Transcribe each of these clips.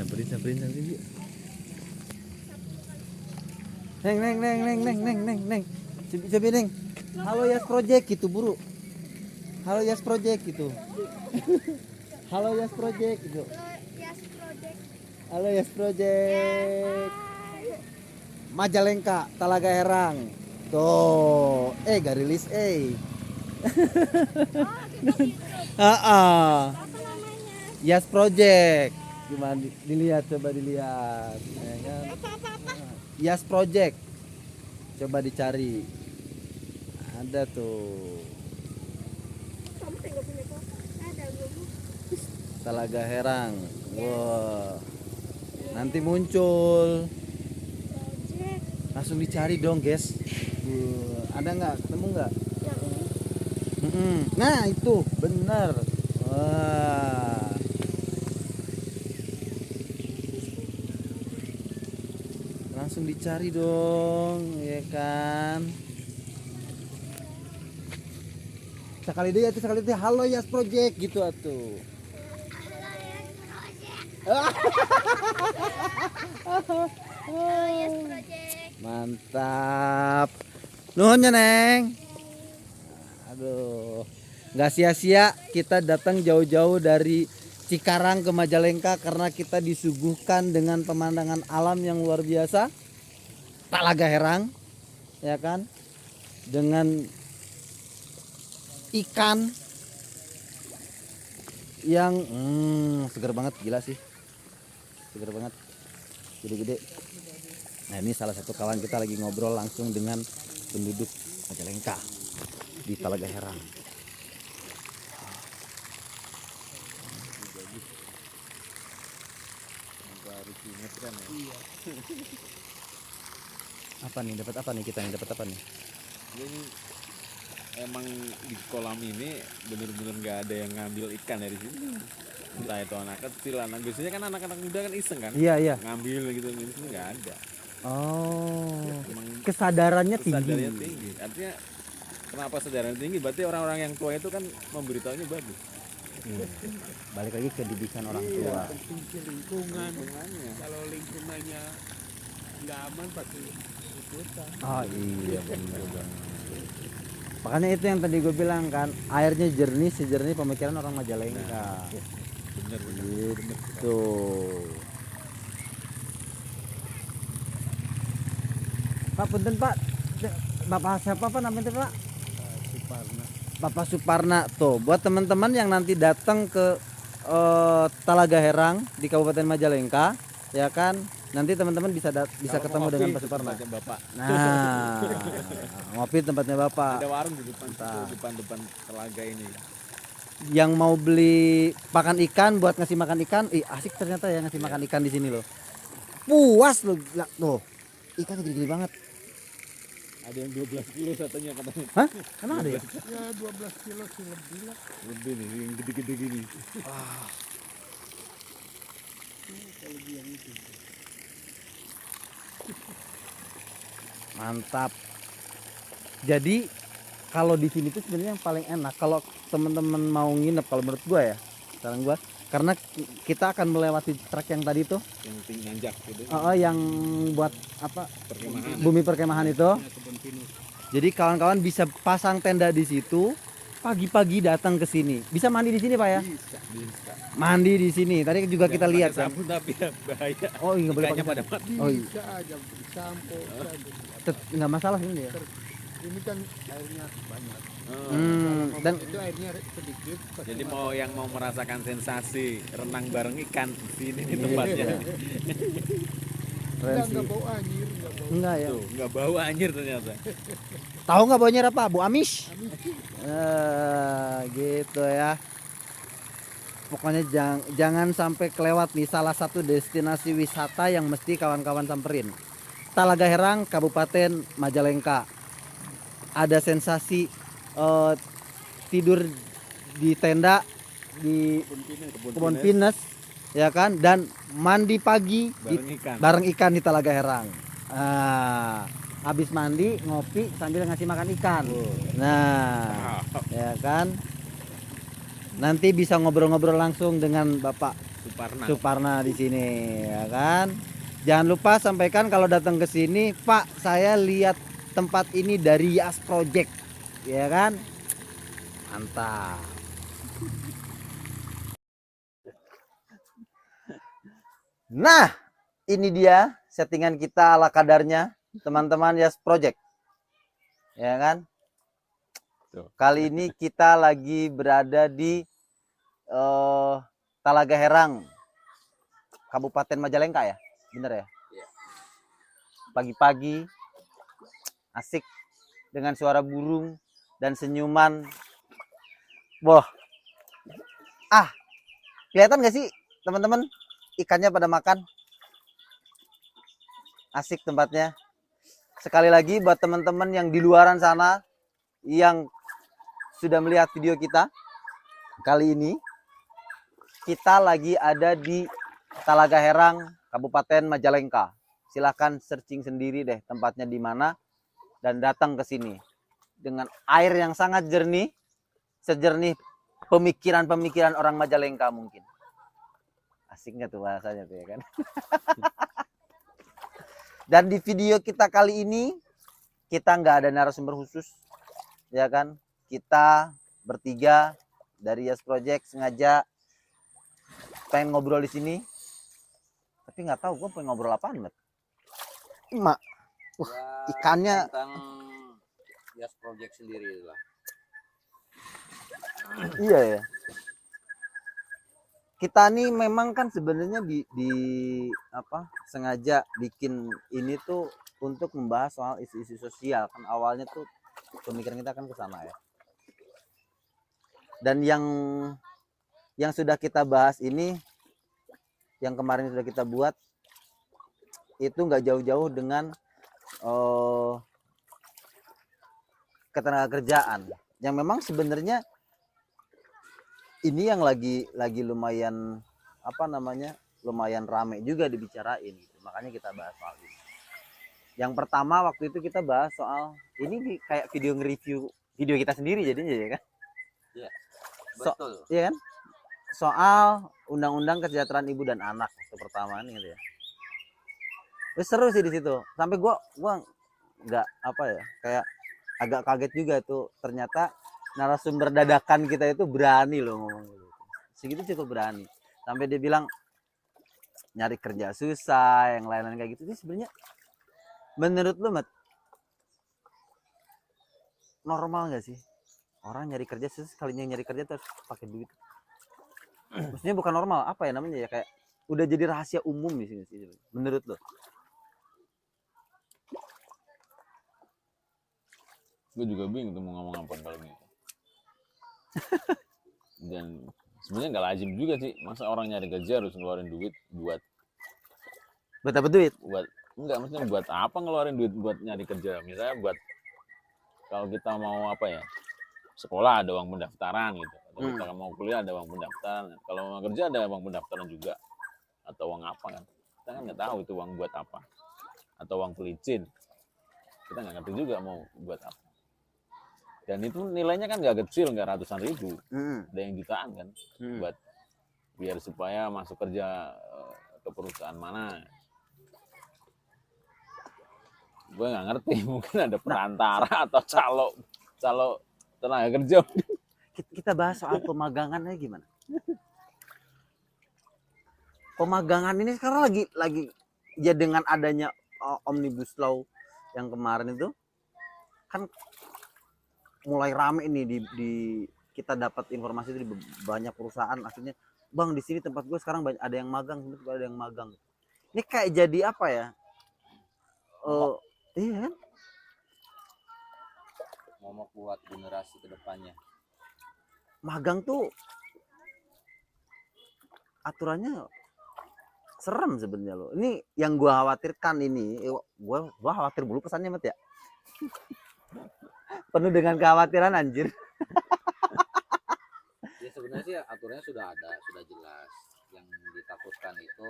Samperin yuk. Neng. Coba neng. Halo Yas Project gitu buru. Halo Yas Project gitu. Halo Yas Project gitu. Halo Yas Project. Majalengka, Talaga Herang. Tuh, gak rilis Yas Project. Gimana dilihat, coba dilihat. Ya kan? Yas Project. Coba dicari. Ada tuh. Talaga Herang. Wow. Nanti muncul. Langsung dicari dong, guys. Ada nggak? Ketemu nggak? Nah, itu benar. Wah. Langsung dicari dong, ya kan? Sekali dia halo Yas Project gitu atuh. Mantap. Nuhunnya Neng. Aduh. Nggak sia-sia kita datang jauh-jauh dari Cikarang ke Majalengka karena kita disuguhkan dengan pemandangan alam yang luar biasa. Talaga Herang, ya kan? Dengan ikan yang segar banget, gila sih. Segar banget. Gede-gede. Nah, ini salah satu kawan kita lagi ngobrol langsung dengan penduduk Majalengka di Talaga Herang. Apa nih, dapat apa nih kita nih, dapat apa nih? Ini emang di kolam ini bener-bener nggak ada yang ngambil ikan dari sini. Entah itu anak kecil, biasanya kan anak-anak muda kan iseng kan, Iya. ngambil gitu, ini sini nggak ada. Oh, Emang kesadarannya kesadarannya tinggi. tinggi. Artinya kenapa kesadaran tinggi? Berarti orang-orang yang tua itu kan memberitahunya bagus. Balik lagi ke didikan orang tua. Penting ke lingkungan. Lingkungannya. Kalau lingkungannya nggak aman pasti ikutan. Oh iya benar banget. Makanya itu yang tadi gue bilang kan, airnya jernih sejernih pemikiran orang Majalengka. Bener. Gitu. Pak punten Pak, Bapak siapa Pak namanya Pak? Suparna. Bapak Suparna. Tuh buat teman-teman yang nanti datang ke Talaga Herang di Kabupaten Majalengka, ya kan? Nanti teman-teman bisa ketemu dengan Pak Suparna. Bapak. Nah, ngopi tempatnya Bapak. Ada warung di depan telaga ini. Yang mau beli pakan ikan buat ngasih makan ikan, asik ternyata ya ngasih makan ikan di sini loh. Puas loh, tuh. Ikannya gede-gede banget. Ada yang 12 kilo katanya. Hah? Emang ada ya? Ya 12 kilo sih lebih lah. Lebih nih, yang gede-gede gini. Kalau dia itu. Mantap. Jadi kalau di sini tuh sebenarnya yang paling enak kalau teman-teman mau nginep, kalau menurut gua ya, saran gua, karena kita akan melewati trek yang tadi tuh, Yang tinggi nanjak gitu. yang buat apa, Perkemahan. bumi perkemahan itu. Kebun pinus. Jadi kawan-kawan bisa pasang tenda di situ, pagi-pagi datang ke sini. Bisa mandi di sini Pak ya? Bisa. Mandi di sini. Tadi juga kita lihat kan. Sabun tapi ya bahaya. Oh iya, nggak boleh Ikannya pakai pada mati. Oh iya. Bisa aja sampo. Nggak masalah ini ya. Ini kan airnya banyak. Dan Itu airnya sedikit. Jadi mau merasakan sensasi renang bareng ikan di sini nih tempatnya. Enggak bau anjir, enggak bau. enggak ya. Tuh, nggak bau anjir ternyata. Tahu nggak baunya apa? Bu Amis. Gitu ya. Pokoknya jangan sampai kelewat nih salah satu destinasi wisata yang mesti kawan-kawan samperin. Talaga Herang, Kabupaten Majalengka. Ada sensasi tidur di tenda di kebun pinus, ya kan? Dan mandi pagi bareng ikan di Talaga Herang. Habis mandi ngopi sambil ngasih makan ikan. Nah, ya kan? Nanti bisa ngobrol-ngobrol langsung dengan Bapak Suparna di sini ya kan. Jangan lupa sampaikan kalau datang ke sini, Pak, saya lihat tempat ini dari Yas Project. Ya kan? Mantap. Nah, ini dia settingan kita ala kadarnya, teman-teman Yas Project. Ya kan? Tuh. Kali ini kita lagi berada di Talaga Herang, Kabupaten Majalengka ya? Bener ya? Iya. Pagi-pagi asik dengan suara burung dan senyuman. Wah. Kelihatan gak sih teman-teman? Ikannya pada makan. Asik tempatnya. Sekali lagi buat teman-teman yang di luaran sana yang sudah melihat video kita, kali ini kita lagi ada di Talaga Herang, Kabupaten Majalengka. Silahkan searching sendiri deh tempatnya di mana dan datang ke sini dengan air yang sangat jernih, sejernih pemikiran-pemikiran orang Majalengka mungkin. Asik nggak tuh bahasanya tuh ya kan? Dan di video kita kali ini kita nggak ada narasumber khusus, ya kan? Kita bertiga dari Yas Project sengaja pengen ngobrol di sini, tapi nggak tahu gue pengen ngobrol apaan, Mat. Mak, ikannya tentang Yas Project sendiri lah. iya ya. Kita nih memang kan sebenarnya di apa sengaja bikin ini tuh untuk membahas soal isu-isu sosial kan awalnya tuh pemikiran kita kan ke sana ya. Dan yang sudah kita bahas ini, yang kemarin sudah kita buat itu nggak jauh-jauh dengan ketenagakerjaan yang memang sebenarnya ini yang lagi lumayan apa namanya lumayan rame juga dibicarain gitu. Makanya kita bahas soal ini. Yang pertama waktu itu kita bahas soal ini kayak video nge-review video kita sendiri jadinya ya kan? Iya. Betul. Iya kan? Soal undang-undang kesejahteraan ibu dan anak waktu pertama ini gitu ya. Terus seru sih di situ. Sampai gua nggak apa ya kayak agak kaget juga tuh ternyata narasumber dadakan kita itu berani loh ngomong gitu. Segitu cukup berani. Sampai dia bilang nyari kerja susah, yang lain-lain kayak gitu. Itu sebenarnya menurut lu, Mat, normal nggak sih? Orang nyari kerja susah, sekalinya nyari kerja terus pakai duit. Maksudnya bukan normal, apa ya namanya ya kayak udah jadi rahasia umum di sini sih. Menurut lo? Gue juga bingung tuh mau ngomong apa kalau gitu. Dan sebenarnya nggak lazim juga sih, masa orang nyari kerja harus ngeluarin duit buat apa duit? Enggak, maksudnya buat apa ngeluarin duit buat nyari kerja? Misalnya buat kalau kita mau apa ya, sekolah ada uang pendaftaran gitu, atau kita mau kuliah ada uang pendaftaran, kalau mau kerja ada uang pendaftaran juga, atau uang apa kan? Kita kan nggak tahu itu uang buat apa, atau uang pelicin, kita nggak ngerti juga mau buat apa. Dan itu nilainya kan nggak kecil, nggak ratusan ribu, ada yang jutaan kan, buat biar supaya masuk kerja ke perusahaan mana. Gue nggak ngerti, mungkin ada perantara atau calo tenaga kerja. Kita bahas soal pemagangannya gimana? Pemagangan ini sekarang lagi ya dengan adanya Omnibus Law yang kemarin itu kan mulai rame ini di kita dapat informasi itu di banyak perusahaan akhirnya bang di sini tempat gue sekarang banyak ada yang magang, ada yang magang. Ini kayak jadi apa ya? Iya kan? Ngomong buat generasi kedepannya. Magang tuh aturannya serem sebenarnya loh. Ini yang gua khawatirkan ini, gua khawatir dulu pesannya Mat ya. Penuh dengan kekhawatiran anjir. Ya sebenarnya sih aturannya sudah ada, sudah jelas. Yang ditakutkan itu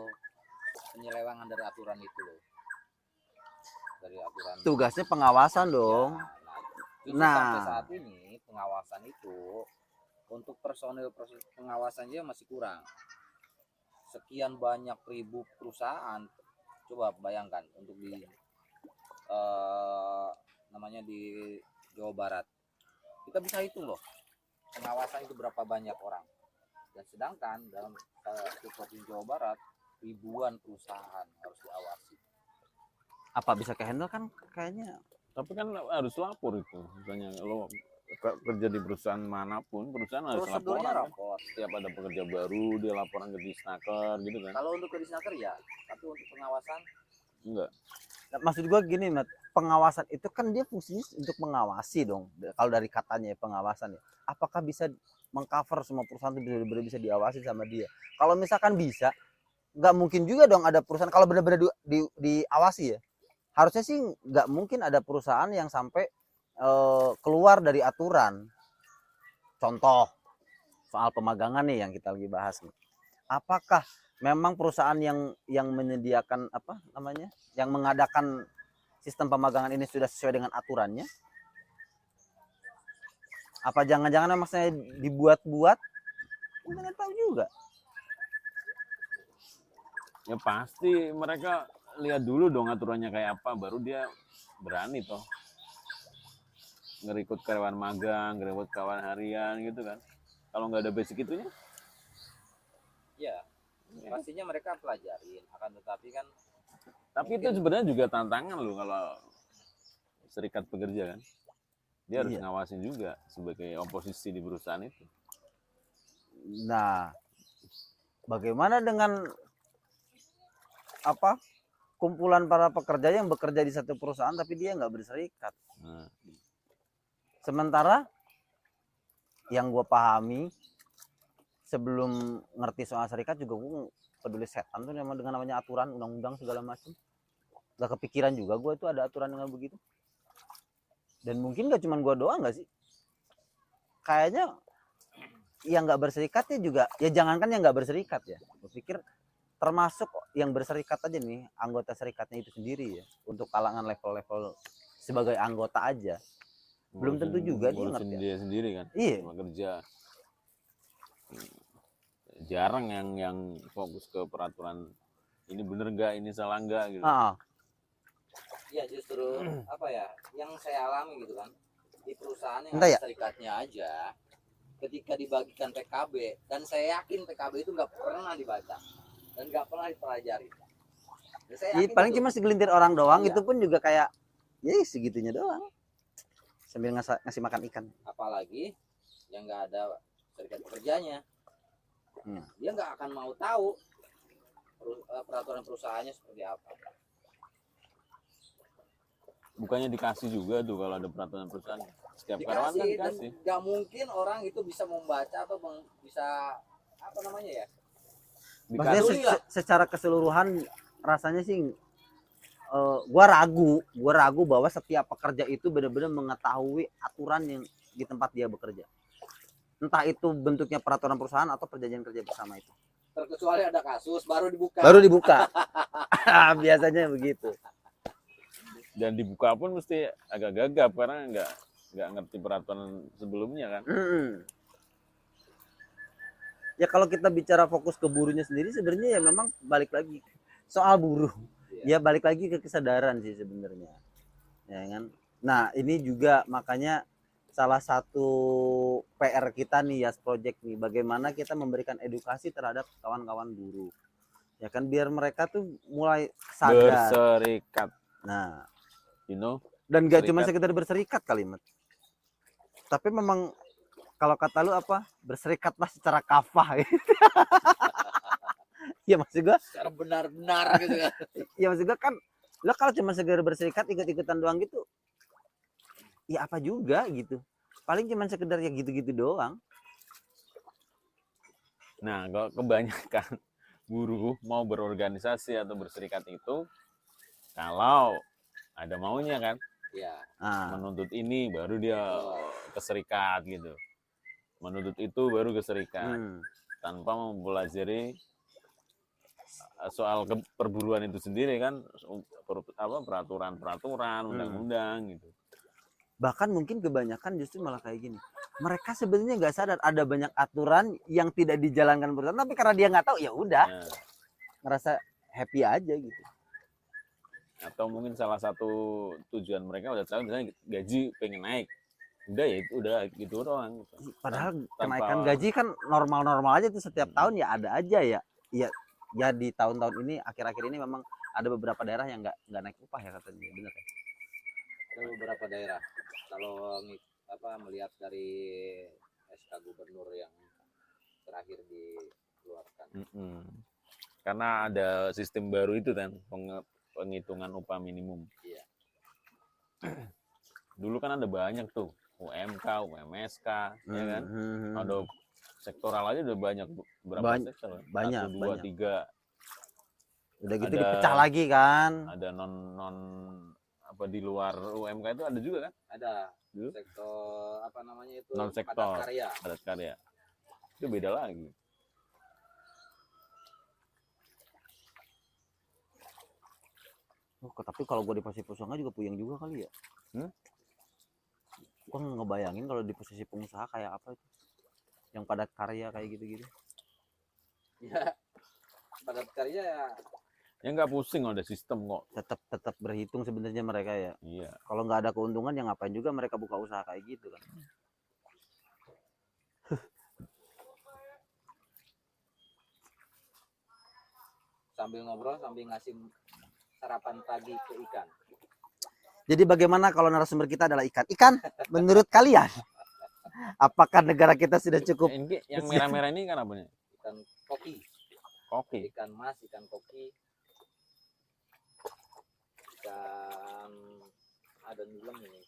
penyelewengan dari aturan itu loh. Dari aturan. Tugasnya pengawasan dong. Nah, sampai saat ini pengawasan itu untuk personil pengawasannya masih kurang. sekian banyak ribu perusahaan, coba bayangkan untuk di namanya di Jawa Barat, kita bisa hitung loh pengawasan itu berapa banyak orang, dan sedangkan dalam satu provinsi Jawa Barat ribuan perusahaan harus diawasi. Apa bisa kehandle kan kayaknya. Tapi kan harus lapor itu. Misalnya lo kerja di perusahaan manapun, perusahaan harus Prosedurnya laporan. Kan? rapor. Setiap ada pekerja baru, dia laporan ke Disnaker gitu kan. Kalau untuk ke Disnaker ya, tapi untuk pengawasan Enggak. Nah, maksud gua gini, Mat, pengawasan itu kan dia fungsinya untuk mengawasi dong. Kalau dari katanya ya, pengawasan ya. Apakah bisa mengcover semua perusahaan itu benar-benar bisa diawasi sama dia? Kalau misalkan bisa, nggak mungkin juga dong ada perusahaan kalau benar-benar diawasi ya. Harusnya sih nggak mungkin ada perusahaan yang sampai keluar dari aturan. Contoh soal pemagangan nih yang kita lagi bahas nih. Apakah memang perusahaan yang menyediakan apa namanya, yang mengadakan sistem pemagangan ini sudah sesuai dengan aturannya? Apa jangan-jangan memang saya dibuat-buat? Kita nggak tahu juga. Ya pasti mereka lihat dulu dong aturannya kayak apa, baru dia berani toh ngerekrut karyawan magang, ngerekrut karyawan harian gitu kan. Kalau nggak ada basic itunya, ya pastinya mereka pelajarin, akan tetapi kan tapi itu sebenarnya juga tantangan loh kalau serikat pekerja kan. Dia harus Iya. ngawasin juga sebagai oposisi di perusahaan itu. Nah, bagaimana dengan apa kumpulan para pekerja yang bekerja di satu perusahaan tapi dia nggak berserikat? Nah, Sementara yang gue pahami sebelum ngerti soal serikat juga gue peduli setan tuh dengan namanya aturan, undang-undang segala macam. Gak kepikiran juga gue itu ada aturan dengan begitu. Dan mungkin gak cuma gue doang gak sih? Kayaknya yang nggak berserikatnya juga, ya jangankan yang nggak berserikat ya. Gue pikir termasuk yang berserikat aja nih, anggota serikatnya itu sendiri ya. Untuk kalangan level-level sebagai anggota aja. Belum tentu juga dia ngurusin ngerti. dia sendiri kan. Iya. Sama kerja. Jarang yang fokus ke peraturan ini bener nggak, ini salah nggak gitu. ya justru apa ya yang saya alami gitu kan, di perusahaan yang Entah ada ya? serikatnya aja, ketika dibagikan PKB, dan saya yakin PKB itu nggak pernah dibaca dan nggak pernah dipelajari. Dan saya Iya, yakin paling itu. cuma segelintir orang doang, Iya. itu pun juga kayak ya segitunya doang. Sambil ngasih makan ikan. Apalagi yang nggak ada serikat pekerjanya, dia nggak akan mau tahu peraturan perusahaannya seperti apa. Bukannya dikasih juga tuh kalau ada peraturan perusahaan. Setiap karyawan kan Dikasih, dan dikasih. nggak mungkin orang itu bisa membaca atau bisa apa namanya ya. Maksudnya Dikasih lah. secara keseluruhan rasanya sih gua ragu bahwa setiap pekerja itu benar-benar mengetahui aturan yang di tempat dia bekerja. Entah itu bentuknya peraturan perusahaan atau perjanjian kerja bersama itu. Terkecuali ada kasus baru dibuka. Baru dibuka. Biasanya begitu. Dan dibuka pun mesti agak gagap karena nggak ngerti peraturan sebelumnya kan. Ya kalau kita bicara fokus ke buruhnya sendiri, sebenarnya ya memang balik lagi soal buruh. Ya balik lagi ke kesadaran sih sebenarnya. Ya kan? Nah, ini juga makanya salah satu PR kita nih Yas Project nih, bagaimana kita memberikan edukasi terhadap kawan-kawan buruh. Ya kan, biar mereka tuh mulai sadar. Berserikat. Nah, You know? dan gak cuma Serikat. sekedar berserikat kalimat. Tapi memang kalau kata lu apa? Berserikatlah secara kafah gitu. Ya maksud gua, Secara benar-benar gitu kan. ya maksud gua kan lo kalau cuma sekedar berserikat ikut-ikutan doang gitu, ya apa juga gitu. Paling cuma sekedar ya gitu-gitu doang. Nah, kalau kebanyakan buruh mau berorganisasi atau berserikat itu kalau ada maunya kan, Ya. menuntut ini baru dia keserikat gitu. Menuntut itu baru keserikat. Tanpa mempelajari soal perburuan itu sendiri kan, peraturan-peraturan, undang-undang gitu. Bahkan mungkin kebanyakan justru malah kayak gini. mereka sebenarnya nggak sadar ada banyak aturan yang tidak dijalankan perusahaan, tapi karena dia nggak tahu ya udah Nah, ngerasa happy aja gitu. atau mungkin salah satu tujuan mereka udah tahu misalnya gaji pengen naik, udah ya itu udah gitu doang gitu. Padahal Tanpa- kenaikan gaji kan normal-normal aja tuh setiap tahun ya ada aja ya. Iya, ya di tahun-tahun ini akhir-akhir ini memang ada beberapa daerah yang nggak naik upah ya katanya, bener ya? Ada beberapa daerah kalau melihat dari SK gubernur yang terakhir dikeluarkan. Mm-mm. Karena ada sistem baru itu kan, penghitungan upah minimum. Iya. Dulu kan ada banyak tuh UMK, UMSK, ya kan. Ada sektoral aja udah banyak, berapa sektor? banyak, 1, 2, banyak. 3. Udah gitu Ada- dipecah lagi kan. Ada non apa di luar UMK itu ada juga kan? Ada Dulu? sektor apa namanya itu Non sektor. padat karya. Padat karya. Itu beda lagi. Oh, tapi kalau gue di posisi pengusaha juga puyeng juga kali ya. Gue ngebayangin kalau di posisi pengusaha kayak apa itu, yang padat karya kayak gitu-gitu. Ya, padat karya ya Ya nggak pusing kalau ada sistem kok. Tetap berhitung sebenarnya mereka ya. Iya. Kalau nggak ada keuntungan ya ngapain juga mereka buka usaha kayak gitu kan. sambil ngobrol sambil ngasih sarapan pagi ke ikan. Jadi bagaimana kalau narasumber kita adalah ikan? Ikan, menurut kalian, apakah negara kita sudah cukup? Ini yang merah-merah ini kan apa nih? Ikan koki, Oke. ikan mas, ikan koki, ikan ada nilem ini.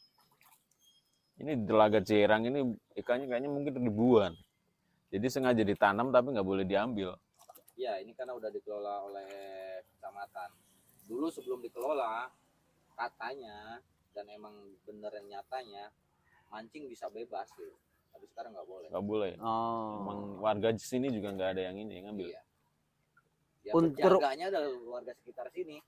Ini Telaga Cerang ini ikannya kayaknya mungkin ribuan. Jadi sengaja ditanam tapi nggak boleh diambil. Ya, ini karena udah dikelola oleh kecamatan. Dulu sebelum dikelola, katanya dan emang beneran nyatanya mancing bisa bebas gitu. Tapi sekarang nggak boleh. Nggak boleh. Oh, Emang warga di sini juga nggak ada yang ini yang ngambil. Iya. Ya, Untuk- penjaganya adalah warga sekitar sini.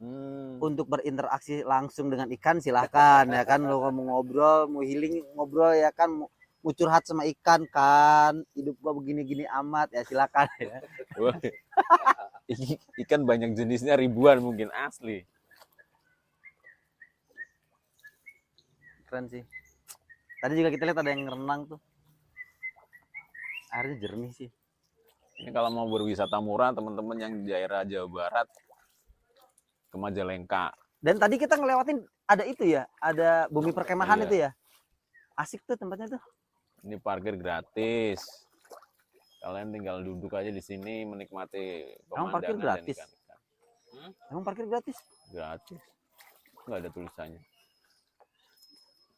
untuk berinteraksi langsung dengan ikan silahkan ya kan. Lo mau ngobrol, mau healing ngobrol ya kan, mau curhat sama ikan kan, hidup gua begini-gini amat ya silakan ya. Wah, ikan banyak jenisnya ribuan mungkin asli. Keren sih. Tadi juga kita lihat ada yang renang tuh, airnya jernih sih. Ini kalau mau berwisata murah teman-teman yang di daerah Jawa Barat ke Majalengka. Dan tadi kita ngelewatin ada itu ya, ada bumi perkemahan Iya. itu ya. Asik tuh tempatnya tuh. Ini parkir gratis. Kalian tinggal duduk aja di sini menikmati Emang parkir pemandangan dan gratis? ikan-ikan. Emang parkir gratis? Gratis. Nggak ada tulisannya.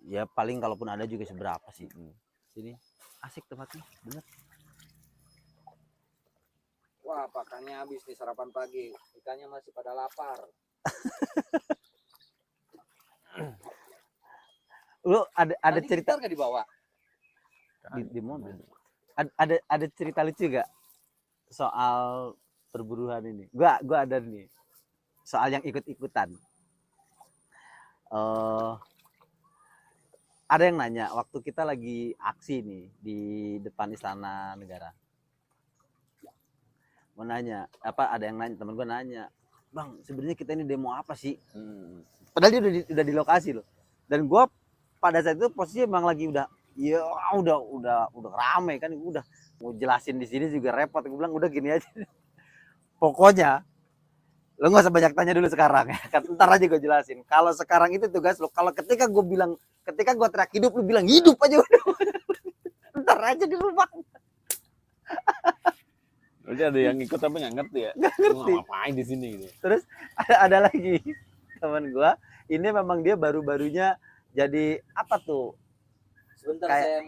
Ya paling kalaupun ada juga seberapa sih. Mm. Sini asik tempatnya, bener. Wah, pakannya habis nih sarapan pagi. Ikannya masih pada lapar. Lu ada Tadi cerita gitar nggak dibawa? di mobil. Ada cerita lucu gak soal perburuan ini? Gua ada nih. Soal yang ikut-ikutan. Ada yang nanya waktu kita lagi aksi nih di depan Istana Negara. Mau nanya, ada yang nanya, temen gue nanya, "Bang, sebenarnya kita ini demo apa sih?" Padahal dia udah di lokasi loh. Dan gue pada saat itu posisinya emang lagi udah rame kan, udah mau jelasin di sini juga repot. Gue bilang udah gini aja. Pokoknya lo nggak usah banyak tanya dulu sekarang ya. Ntar aja gue jelasin. Kalau sekarang itu tugas lo. Kalau ketika gue teriak hidup, lo bilang hidup aja udah. Ntar aja dulu bang. Berarti ada yang ikut tapi nggak ngerti ya? Nggak Lu ngerti. ngapain di sini gitu? Terus ada lagi teman gue. Ini memang dia baru-barunya jadi apa tuh? Sebentar Kayak- saya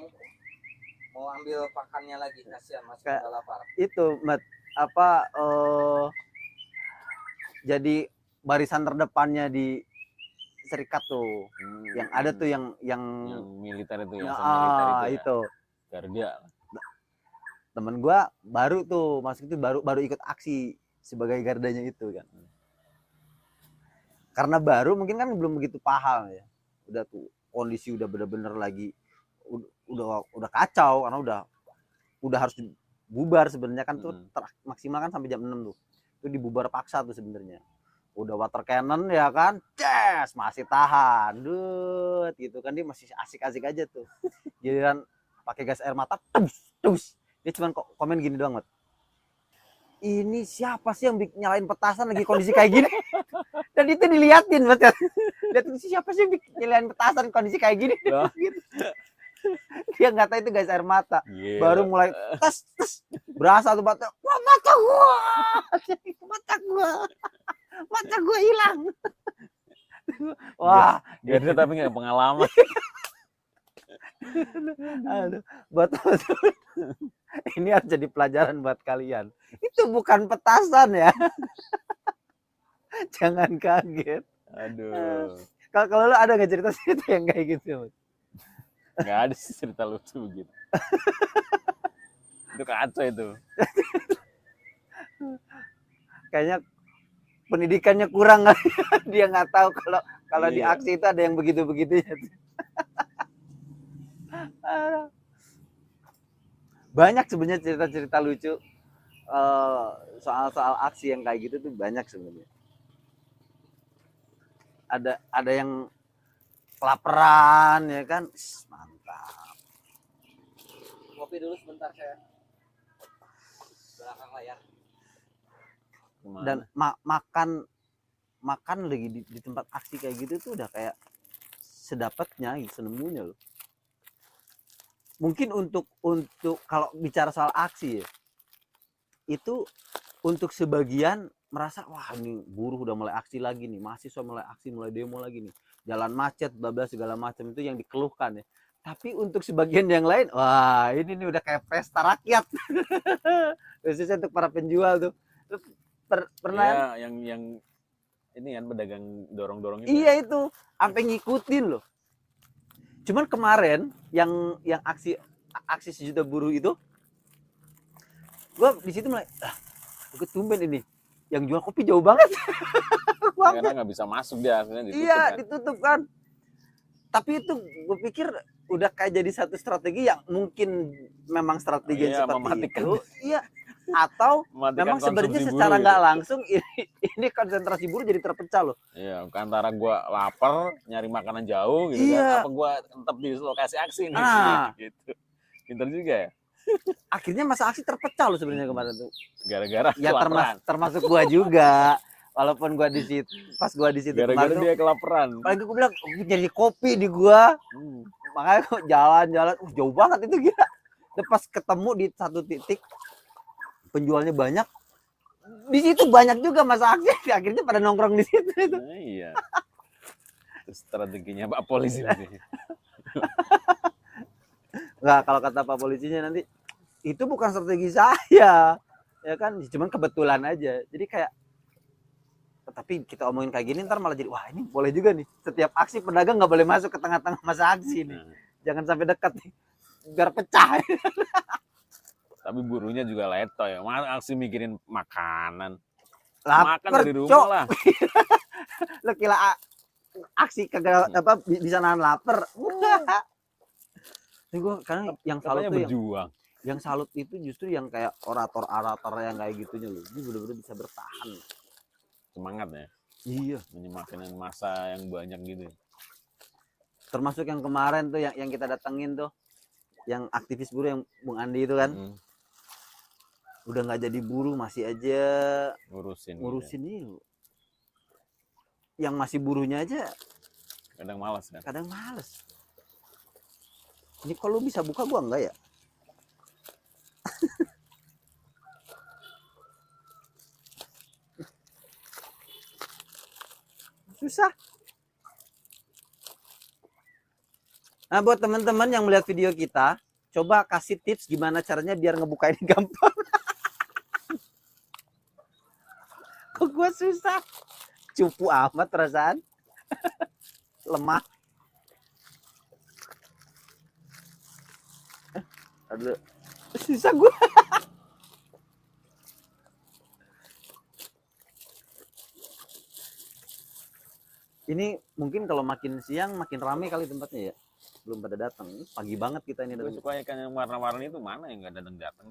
mau ambil pakannya lagi. Kasihan masih Kayak- pada lapar. Itu jadi barisan terdepannya di serikat tuh. Yang ada tuh yang yang militer itu ya, Ya, militer itu ya. itu Garda. temen gua baru tuh masuk itu baru ikut aksi sebagai gardanya itu kan. Karena baru mungkin kan belum begitu paham ya. Udah tuh kondisi udah bener-bener lagi udah kacau karena udah harus bubar sebenarnya kan tuh maksimal kan sampai jam 6 tuh. Itu dibubar paksa tuh sebenarnya. Udah water cannon ya kan, ces masih tahan, dut gitu kan, dia masih asik-asik aja tuh. Giliran pakai gas air mata, terus dia cuma komen gini doang, Mat. Ini siapa sih yang nyalain petasan lagi kondisi kayak gini? Dan itu diliatin, Mat. Lihat siapa sih yang nyalain petasan kondisi kayak gini? Gitu. Dia nggak tahu itu gas air mata. Gila. Baru mulai tes berasa tuh mata, wah mata gua hilang. Wah, Gak tapi nggak pengalaman. aduh, buat ini harus jadi pelajaran buat kalian. Itu bukan petasan ya. Jangan kaget. Aduh. Kalau lu ada nggak cerita-cerita yang kayak gitu? Nggak ada sih cerita lucu begitu. Itu kacau itu. Kayaknya pendidikannya kurang kali. Dia nggak tahu kalau di Iya. aksi itu ada yang begitu-begitunya. Banyak sebenarnya cerita-cerita lucu soal aksi yang kayak gitu tuh banyak sebenarnya. Ada yang kelaparan ya kan, mantap. Ngopi dulu sebentar saya. Belakang layar. Kemana? Dan makan lagi di tempat aksi kayak gitu tuh udah kayak sedapatnya, senemunya loh. Mungkin untuk kalau bicara soal aksi ya, itu untuk sebagian merasa wah ini buruh udah mulai aksi lagi nih, mahasiswa mulai aksi, mulai demo lagi nih, jalan macet, bablas segala macam, itu yang dikeluhkan ya. Tapi untuk sebagian yang lain, wah ini nih udah kayak pesta rakyat. Khususnya untuk para penjual tuh. Pernah ya, yang ini kan pedagang dorong-dorong itu. iya itu sampai ngikutin loh. Cuman kemarin yang aksi sejuta buruh itu, gue di situ mulai gue tumben ini yang jual kopi jauh banget. Karena nggak bisa masuk dia, akhirnya ditutup. Iya kan. ditutup kan. Tapi itu gue pikir udah kayak jadi satu strategi yang mungkin memang strategi Iya, seperti mematikan. itu. Iya. Atau Mematikan memang sebenarnya konsumsi secara buruh nggak gitu. langsung ini konsentrasi buruh jadi terpecah loh. Iya, antara gua lapar nyari makanan jauh gitu Iya. kan, apa gua tetap di lokasi aksi nih. Ah. Gitu. Pinter juga ya. Akhirnya masa aksi terpecah loh sebenarnya kemarin tuh. Gara-gara Ya kelaparan. termasuk gua juga. Walaupun gua di situ, pas gua di situ Gara-gara kemarin tuh, dia kelaparan. apalagi gua bilang nyari kopi di gua, makanya kok jalan-jalan, jauh banget itu gila. Dan pas ketemu di satu titik penjualnya banyak, di situ banyak juga masa aksi, akhirnya pada nongkrong di situ itu. Nah, iya. Itu strateginya Pak Polisi nih. Nggak, kalau kata Pak Polisinya nanti itu bukan strategi saya, ya kan, cuman kebetulan aja. Jadi kayak, tapi kita omongin kayak gini ntar malah jadi wah ini boleh juga nih, setiap aksi pedagang nggak boleh masuk ke tengah-tengah masa aksi nih, jangan sampai dekat nih biar pecah. Tapi buruhnya juga leto ya. Masa aksi mikirin makanan. Makan Lapar dari rumah cok, lah. lo kira aksi kagak apa bisa nahan lapar. Ini gue karena yang salut Katanya tuh berjuang. yang salut itu justru yang kayak orator yang kayak gitunya loh, ini bener-bener bisa bertahan. Semangat ya. Iya. Menyemakin masa yang banyak gitu. Termasuk yang kemarin tuh yang kita datengin tuh, yang aktivis buruh yang Bung Andi itu kan, udah nggak jadi buruh masih aja Ngurusin ini. Yang masih buruhnya aja kadang malas kan. kadang males. Ini kalau bisa buka gua enggak ya? Susah. Nah, buat teman-teman yang melihat video kita, coba kasih tips gimana caranya biar ngebuka ini gampang. Kok gua susah? Cupu amat perasaan. Lemah. Aduh. Susah gua. Ini mungkin kalau makin siang makin ramai kali tempatnya ya. belum pada datang. Pagi banget kita ini Gue datang. suka ikan yang warna-warni itu mana yang nggak datang.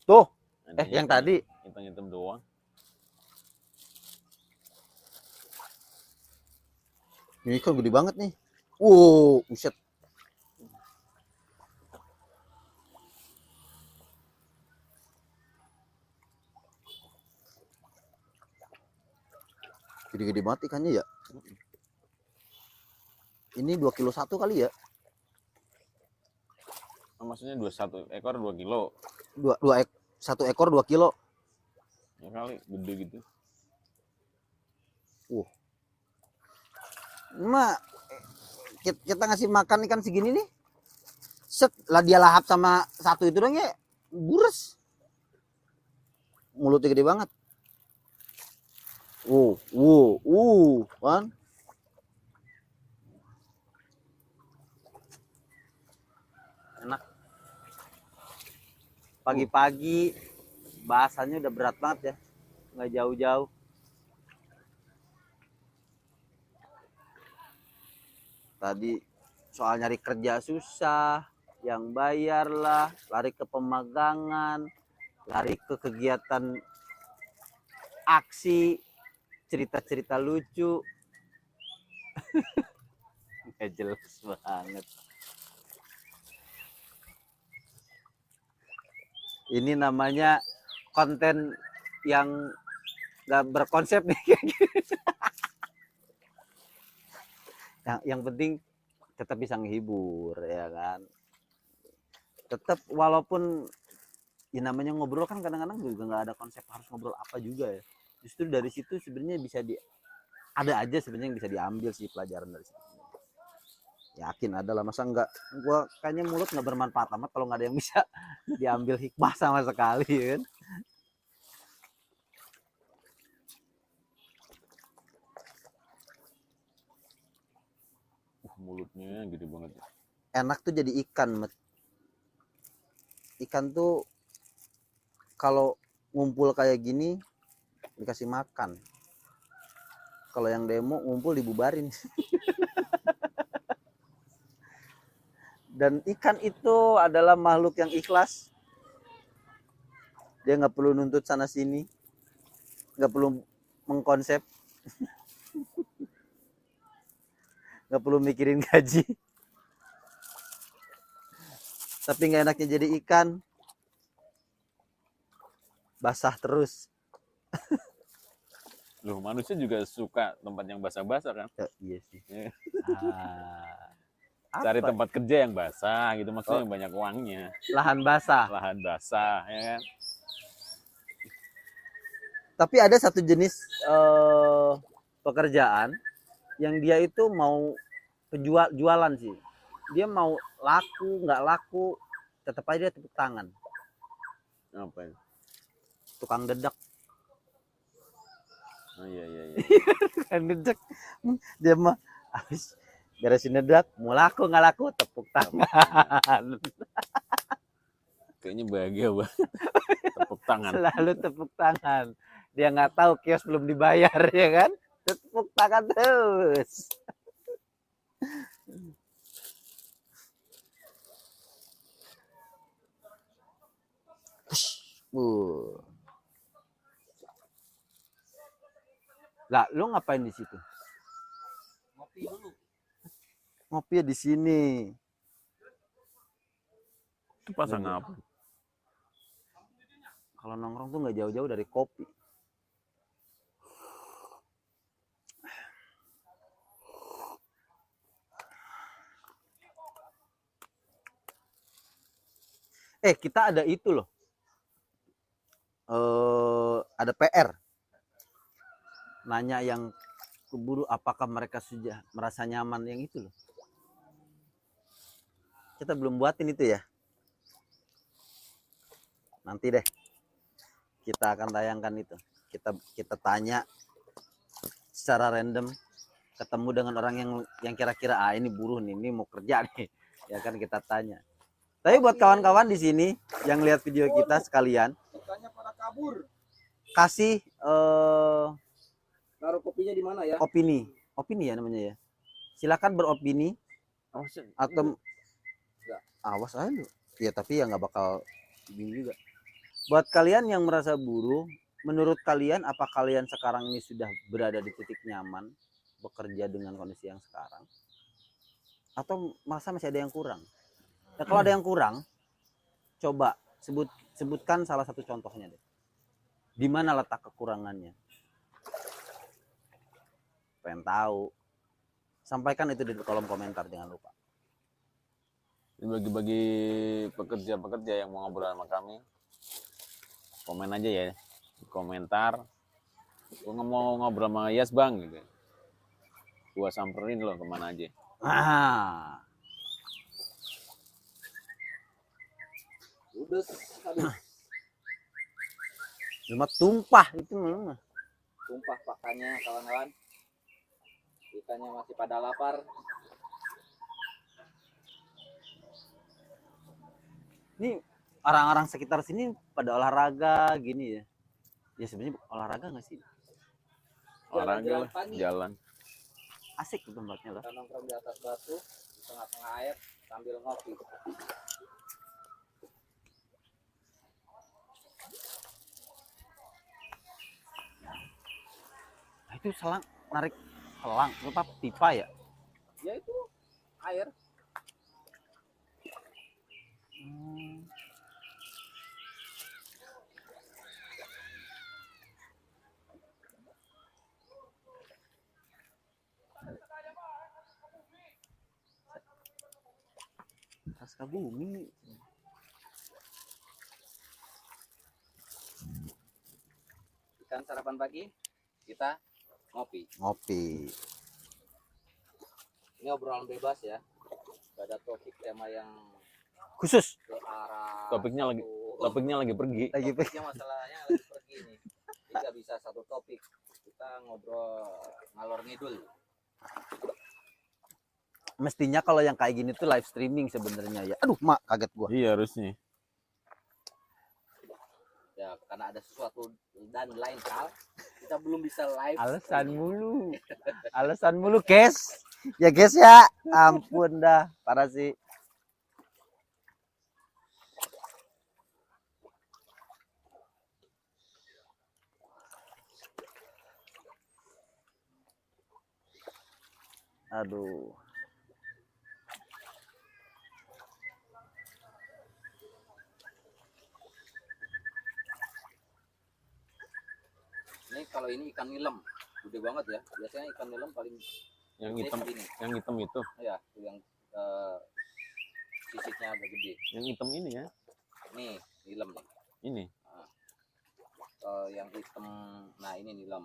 Tuh, Ada yang tadi. hitam-hitam doang. Ini ikan gede banget nih. Wow, buset. Gede-gede banget ikannya ya. Ini 2 kilo 1 kali ya. Oh, maksudnya 1 ekor 2 kilo. Satu ekor 2 kilo. Ya kali gede gitu. Cuma kita ngasih makan ikan segini nih. Set lah dia lahap sama satu itu dong ya. Bures. Mulutnya gede banget. Kan? Enak. Pagi-pagi bahasanya udah berat banget ya. Nggak jauh-jauh. Tadi soal nyari kerja susah, yang bayar lah, lari ke pemagangan, lari ke kegiatan aksi, cerita-cerita lucu. Nggak jelas banget. Ini namanya konten yang nggak berkonsep nih. Yang penting tetap bisa menghibur ya kan. Tetap walaupun ya namanya ngobrol kan kadang-kadang juga nggak ada konsep harus ngobrol apa juga ya. Justru dari situ sebenarnya bisa ada aja sebenarnya yang bisa diambil sih pelajaran dari situ. Yakin ada lah, masa enggak, gua kayaknya mulut nggak bermanfaat amat kalau nggak ada yang bisa diambil hikmah sama sekali kan. Mulutnya gede banget. Enak tuh jadi ikan, Met. Ikan tuh kalau ngumpul kayak gini dikasih makan. Kalau yang demo ngumpul dibubarin. Dan ikan itu adalah makhluk yang ikhlas. Dia nggak perlu nuntut sana sini, nggak perlu mengkonsep, nggak perlu mikirin gaji. Tapi nggak enaknya jadi ikan, basah terus. Loh, manusia juga suka tempat yang basah-basah kan? Ya, iya sih. Iya. Apa? Cari tempat kerja yang basah gitu, maksudnya yang banyak uangnya. Lahan basah. Lahan basah, ya kan? Tapi ada satu jenis pekerjaan yang dia itu mau jualan sih. Dia mau laku nggak laku tetap aja dia tepuk tangan. Apa ya? Tukang dedak. Oh iya. Tukang dedak. Dia mah habis beresin dedak, mau laku nggak laku tepuk tangan. Kayaknya bahagia banget. Tepuk tangan. Selalu tepuk tangan. Dia nggak tahu kios belum dibayar ya kan? Tepuk tangan terus. Lah, lu ngapain di situ? Ngopi dulu. Ngopi ya di sini. Itu pasang apa? Kalau nongkrong tuh nggak jauh-jauh dari kopi. Kita ada itu loh. Ada PR. Nanya yang keburu apakah mereka sudah merasa nyaman yang itu loh. Kita belum buatin itu ya. Nanti deh. Kita akan tayangkan itu. Kita tanya secara random, ketemu dengan orang yang kira-kira ini buruh nih, ini mau kerja nih. Ya kan kita tanya. Tapi buat kawan-kawan di sini yang lihat video kita sekalian, Ikannya pada kabur. kasih Taruh kopinya di mana ya? opini ya namanya ya. Silakan beropini Awasin. Atau Enggak. awas aja lu. Ya tapi ya nggak bakal gini juga. Buat kalian yang merasa buruh, menurut kalian apa kalian sekarang ini sudah berada di titik nyaman bekerja dengan kondisi yang sekarang? Atau merasa masih ada yang kurang? Ya, kalau ada yang kurang, coba sebutkan salah satu contohnya deh. Di mana letak kekurangannya? Pengen tahu. Sampaikan itu di kolom komentar, jangan lupa. Bagi-bagi pekerja-pekerja yang mau ngobrol sama kami, komen aja ya di komentar. Gua nggak mau ngobrol sama Yas bang gitu. Gua samperin lo kemana aja. Ah, Udah, aduh, cuma tumpah itu memang. tumpah pakannya kawan-kawan. Ikannya masih pada lapar. Ini orang-orang sekitar sini pada olahraga gini ya. Ya sebenarnya olahraga nggak sih? Olahraga Jalan-jalan lah, pagi. jalan. Asik tuh tempatnya lah. Kita nongkrong di atas batu, di tengah-tengah air sambil ngopi. Nah, itu selang narik selang, apa pipa ya? Ya itu air. Hmm. Bumi. Ikan sarapan pagi, kita ngopi. Ngopi. Ini obrolan bebas ya. Gak ada topik tema yang Khusus. ke arah Topiknya lagi- satu- Topiknya lagi pergi. Lagi topiknya masalahnya lagi pergi nih. Jadi nggak bisa satu topik. Kita ngobrol ngalor ngidul. Mestinya kalau yang kayak gini tuh live streaming sebenarnya ya. Aduh, mak kaget gua. Iya harusnya. Ya karena ada sesuatu dan lain hal, kita belum bisa live. Alasan mulu, guys. Ya guys ya. Ampun dah, parah sih. Aduh. Ini kalau ini ikan nilem, gede banget ya. Biasanya ikan nilem paling Yang gede hitam, segini. yang hitam itu. Ya, yang sisitnya agak gede. Yang hitam ini ya. Nih, nilem nih. Ini. Yang hitam, nah ini nilem.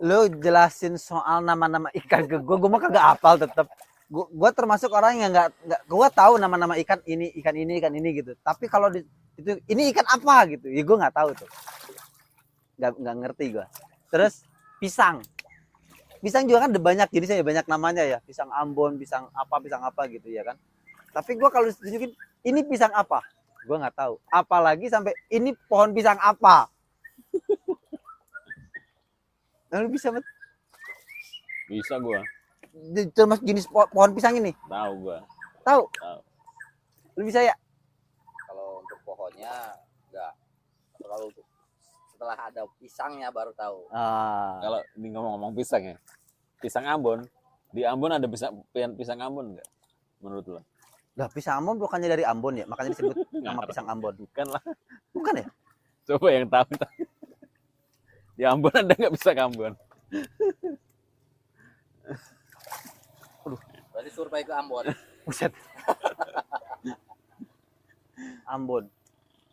Lu jelasin soal nama-nama ikan ke gua mah kagak hafal tetep. Gua termasuk orang yang nggak gua tahu nama-nama ikan ini gitu. Tapi kalau itu ini ikan apa gitu, ya gua nggak tahu tuh. Nggak ngerti gua. Terus pisang juga kan ada banyak jenisnya ya, banyak namanya ya. Pisang Ambon, pisang apa gitu ya kan. Tapi gua kalau ditunjukin ini pisang apa, gua nggak tahu. Apalagi sampai ini pohon pisang apa. Lalu bisa Bisa gua. termasuk jenis pohon pisang ini? Tahu gua. Tahu? Tahu. Lu bisa ya? Kalau untuk pohonnya enggak. Kalau untuk setelah ada pisangnya baru tahu. Ah. Kalau ini ngomong-ngomong pisang ya. Pisang Ambon. Di Ambon ada pisang Ambon enggak? Menurut lo? Lah pisang Ambon bukannya dari Ambon ya? Makanya disebut nama pisang Ambon. Bukan lah. Bukan ya? Coba yang tahu. Di Ambon ada nggak pisang Ambon? Berarti survei ke Ambon. Buset. Ambon.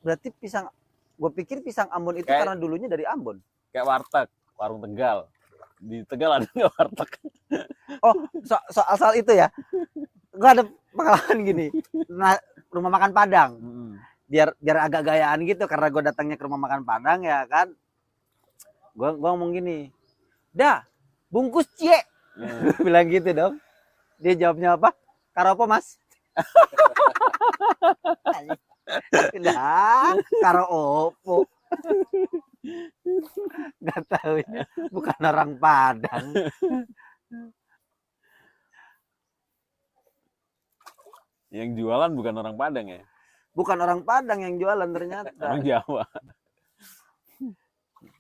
Berarti pisang, gue pikir pisang Ambon itu Kayak- karena dulunya dari Ambon. Kayak warteg, warung Tegal. Di Tegal ada nggak warteg? Oh, soal itu ya. Gue ada pengalaman gini. Nah, rumah makan Padang. Biar agak gayaan gitu karena gue datangnya ke rumah makan Padang ya kan. Gue ngomong gini. Dah, bungkus cie. Bilang gitu dong. Dia jawabnya apa? Karo apa, Mas? Lah, karo opo. Gak tahu bukan orang Padang. Yang jualan bukan orang Padang ya, Bukan orang Padang yang jualan ternyata. orang Jawa.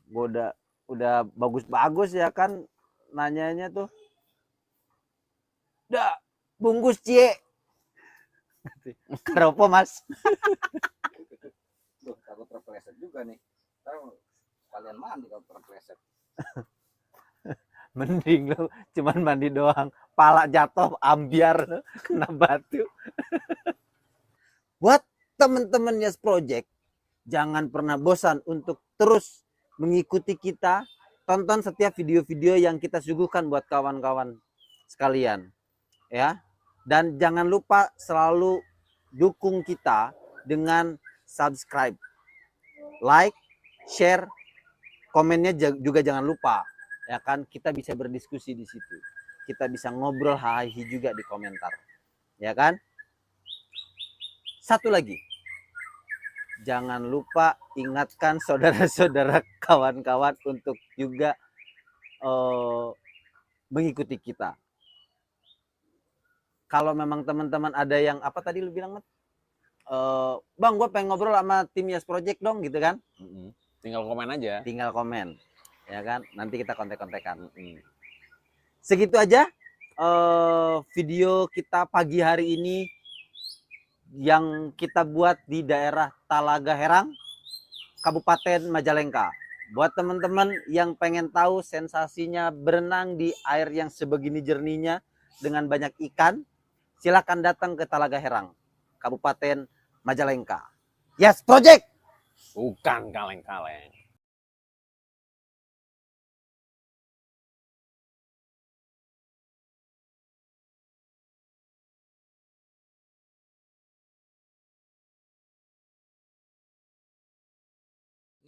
Gua udah bagus-bagus ya kan nanyanya tuh. Dah, bungkus cie. Keropo Mas. Duh, takut terpeleset juga nih. Tahu kalian mandi kalau terpeleset. Mending lu cuman mandi doang, pala jatuh ambiar lu, kena batu. Buat teman-teman Yes Project, jangan pernah bosan untuk terus mengikuti kita, tonton setiap video-video yang kita suguhkan buat kawan-kawan sekalian, ya. Dan jangan lupa selalu dukung kita dengan subscribe, like, share, komennya juga jangan lupa. Ya kan, kita bisa berdiskusi di situ. Kita bisa ngobrol hahi juga di komentar. Ya kan? Satu lagi. Jangan lupa ingatkan saudara-saudara kawan-kawan untuk juga mengikuti kita. Kalau memang teman-teman ada yang apa tadi lu bilang, Mat? Bang, gue pengen ngobrol sama tim Yes Project dong gitu kan? Tinggal komen aja. Tinggal komen. Ya kan, nanti kita kontek-kontekan. Segitu aja video kita pagi hari ini yang kita buat di daerah Talaga Herang, Kabupaten Majalengka. Buat teman-teman yang pengen tahu sensasinya berenang di air yang sebegini jernihnya dengan banyak ikan, silakan datang ke Talaga Herang, Kabupaten Majalengka. Yes Project. Bukan kaleng-kaleng.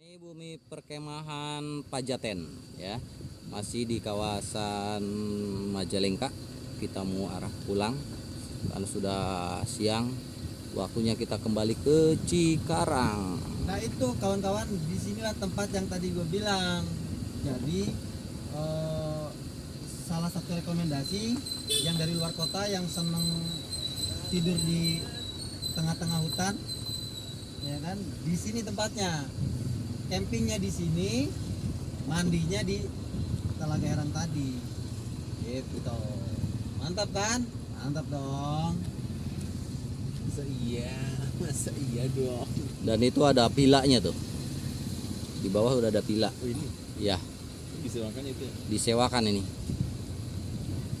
Ini bumi perkemahan Pajaten ya. Masih di kawasan Majalengka. Kita mau arah pulang karena sudah siang. Waktunya kita kembali ke Cikarang. Nah itu kawan-kawan, di sinilah tempat yang tadi gue bilang. Jadi salah satu rekomendasi yang dari luar kota yang seneng tidur di tengah-tengah hutan, ya kan? Di sini tempatnya, campingnya di sini, mandinya di Talaga Herang tadi. Gitu. Mantap kan? Mantap dong. Masa iya dong. Dan itu ada pilanya tuh. Di bawah udah ada pila. Oh ini Ya, disewakan itu ya? disewakan ini.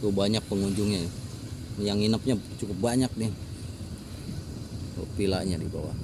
Tuh banyak pengunjungnya. Yang nginepnya cukup banyak nih. Tuh pilanya di bawah.